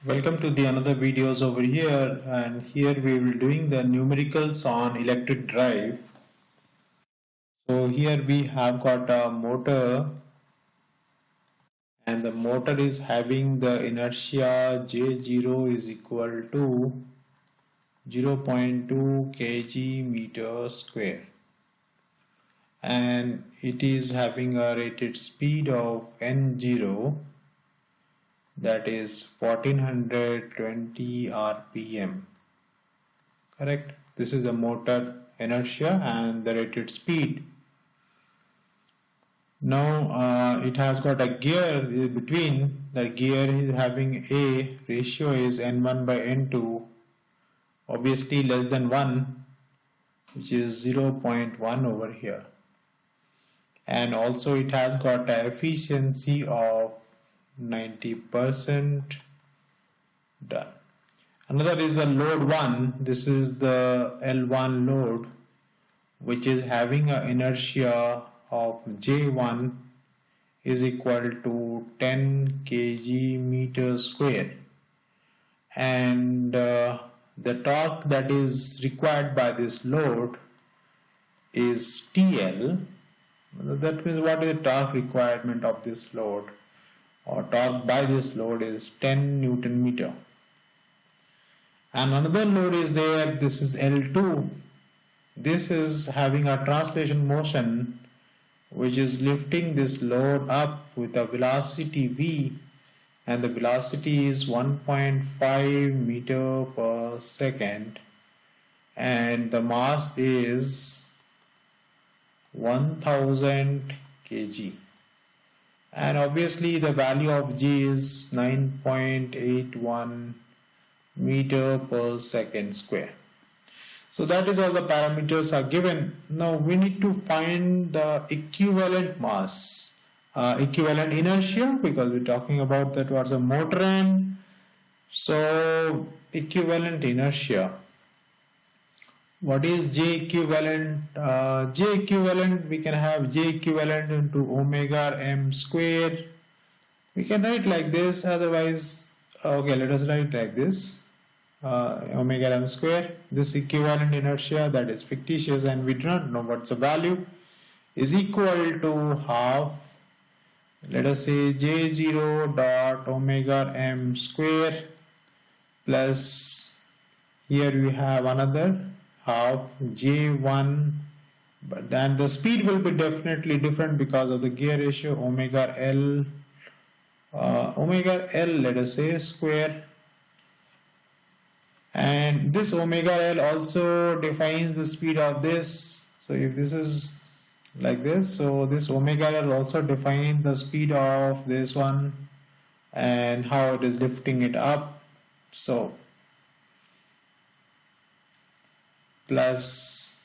Welcome to the another videos over here, and here we will doing the numericals on electric drive. So here we have got a motor, and the motor is having the inertia J0 is equal to 0.2 kg meter square, and it is having a rated speed of N0, that is 1420 rpm. Correct. This is the motor inertia and the rated speed. Now it has got a gear between. The gear is having a ratio is N1 by N2, obviously less than 1, which is 0.1 over here. And also it has got an efficiency of 90% done. Another is the load 1. This is the L1 load, which is having an inertia of J1 is equal to 10 kg meter square, and the torque that is required by this load is TL. That means what is the torque requirement of this load, or torque by this load is 10 Newton meter. And another load is there, this is L2. This is having a translation motion which is lifting this load up with a velocity v, and the velocity is 1.5 meter per second, and the mass is 1000 kg, and obviously the value of g is 9.81 meter per second square. So that is all the parameters are given. Now we need to find the equivalent mass, equivalent inertia, because we're talking about that was a motor end. So equivalent inertia. What is J equivalent? J equivalent, we can have J equivalent into omega m square. We can write like this, otherwise, okay, let us write like this. Omega m square, this equivalent inertia that is fictitious and we do not know what's the value, is equal to half, let us say J0 dot omega m square plus, here we have another half J1, but then the speed will be definitely different because of the gear ratio, omega L let us say square. And this omega L also defines the speed of this. So if this is like this, so this omega L also defines the speed of this one and how it is lifting it up. So plus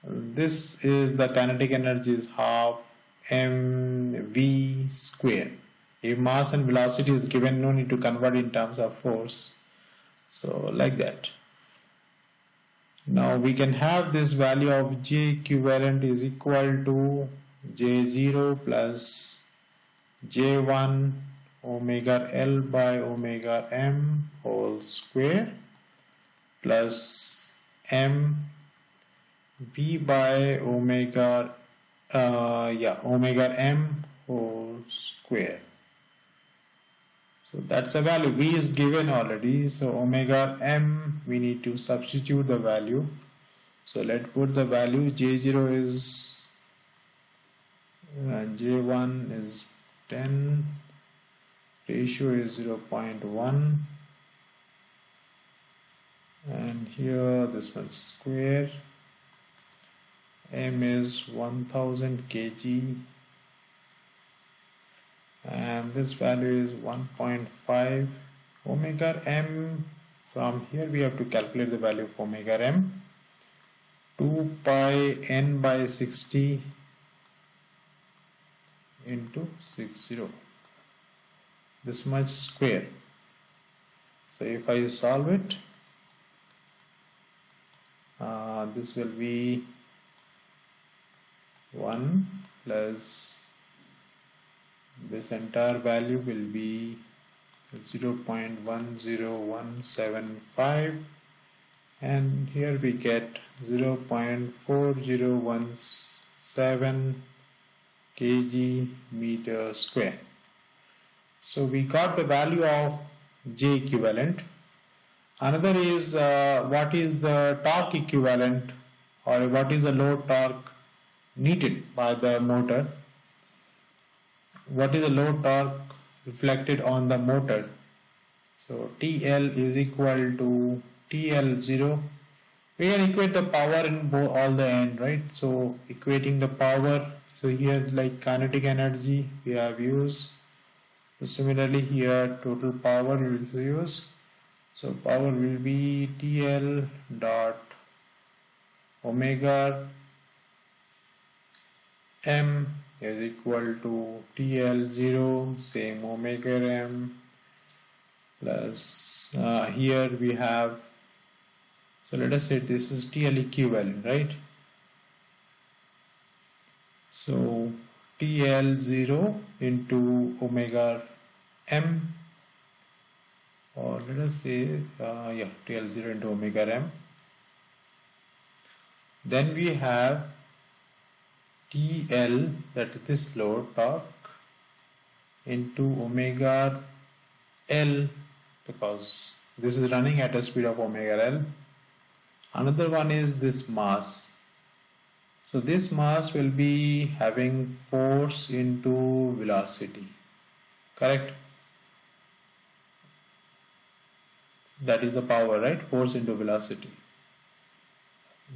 this is the kinetic energy is half mv square. If mass and velocity is given, no need to convert in terms of force. So like that. Now we can have this value of J equivalent is equal to J0 plus J1 omega L by omega m whole square plus m v by omega omega m whole square. So that's a value. V is given already. So omega m, we need to substitute the value. So let's put the value. J0 is J1 is 10. Ratio is 0.1. And here this much square. M is 1000 kg. And this value is 1.5 omega m. From here we have to calculate the value of omega m. 2 pi n by 60 into 60, this much square. So if I solve it, this will be 1 plus this entire value will be 0.10175, and here we get 0.4017 kg meter square. So we got the value of J equivalent. Another is what is the torque equivalent, or what is the load torque needed by the motor. What is the load torque reflected on the motor? So TL is equal to TL0. We can equate the power in all the end, right? So equating the power, so here like kinetic energy we have used. So similarly here total power we will use. So power will be TL dot omega m is equal to TL0, same omega m, plus here we have, so let us say this is TL equivalent, right? So TL0 into omega m, or let us say TL0 into omega m. Then we have TL, that is this load torque, into omega L, because this is running at a speed of omega L. Another one is this mass. So this mass will be having force into velocity, correct? That is the power, right? Force into velocity.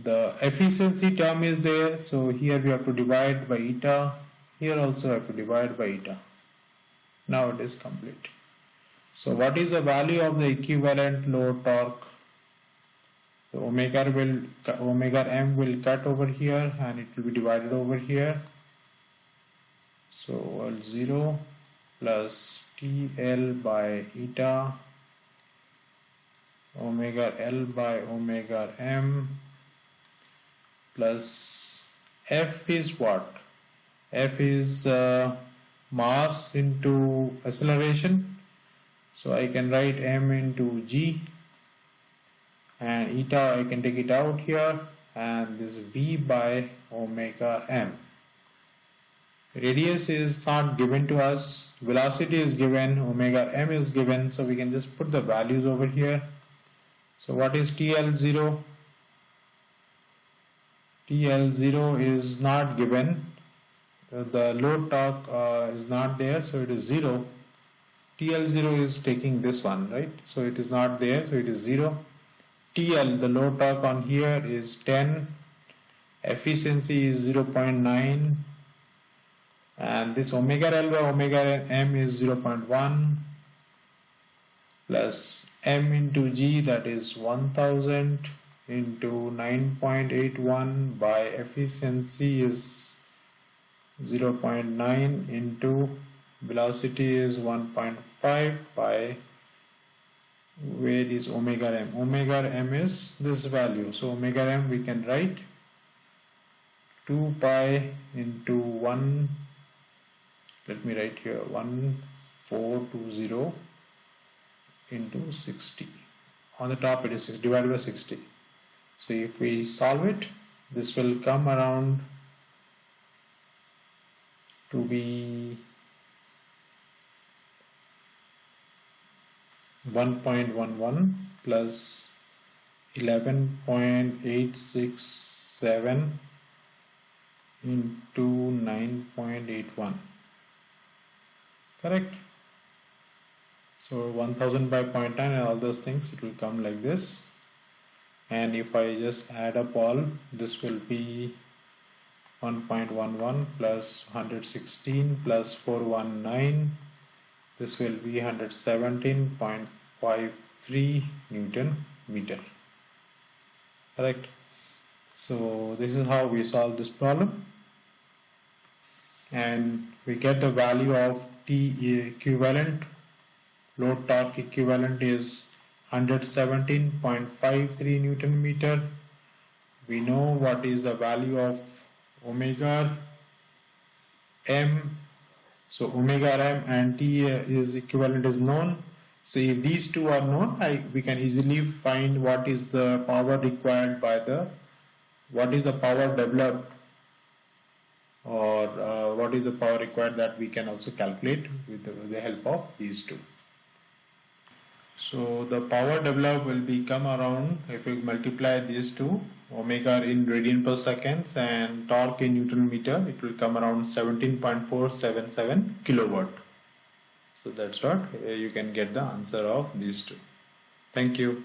The efficiency term is there, so here we have to divide by eta. Here also have to divide by eta. Now it is complete. So what is the value of the equivalent load torque? So omega m will cut over here and it will be divided over here. So L0 plus TL by eta omega L by omega m plus F is what? F is mass into acceleration. So I can write m into g, and eta I can take it out here, and this v by omega m. Radius is not given to us, velocity is given, omega m is given, so we can just put the values over here. So what is TL0? TL0 is not given, the load torque is not there, so it is 0. TL0 is taking this one, right? So it is not there, so it is 0. TL, the load torque on here is 10, efficiency is 0.9, and this omega L by omega m is 0.1 plus m into g, that is 1000 into 9.81 by efficiency is 0.9 into velocity is 1.5 by, where is omega m? Omega m is this value. So omega m we can write 2 pi into 1, let me write here 1420 into 60. On the top it is 6 divided by 60. So if we solve it, this will come around to be 1.11 plus 11.867 into 9.81, correct? So 1000 by 0.9 and all those things, it will come like this. And if I just add up all, this will be 1.11 plus 116 plus 419, this will be 117.53 Newton meter, correct? So this is how we solve this problem, and we get the value of T equivalent, load torque equivalent is 117.53 Newton meter. We know what is the value of omega m. So omega m and T is equivalent is known. So if these two are known, we can easily find what is the power required by what is the power developed, or what is the power required, that we can also calculate with the help of these two. So the power developed will become around, if we multiply these two, omega in radian per seconds and torque in Newton meter, it will come around 17.477 kilowatt. So that's what you can get the answer of these two. Thank you.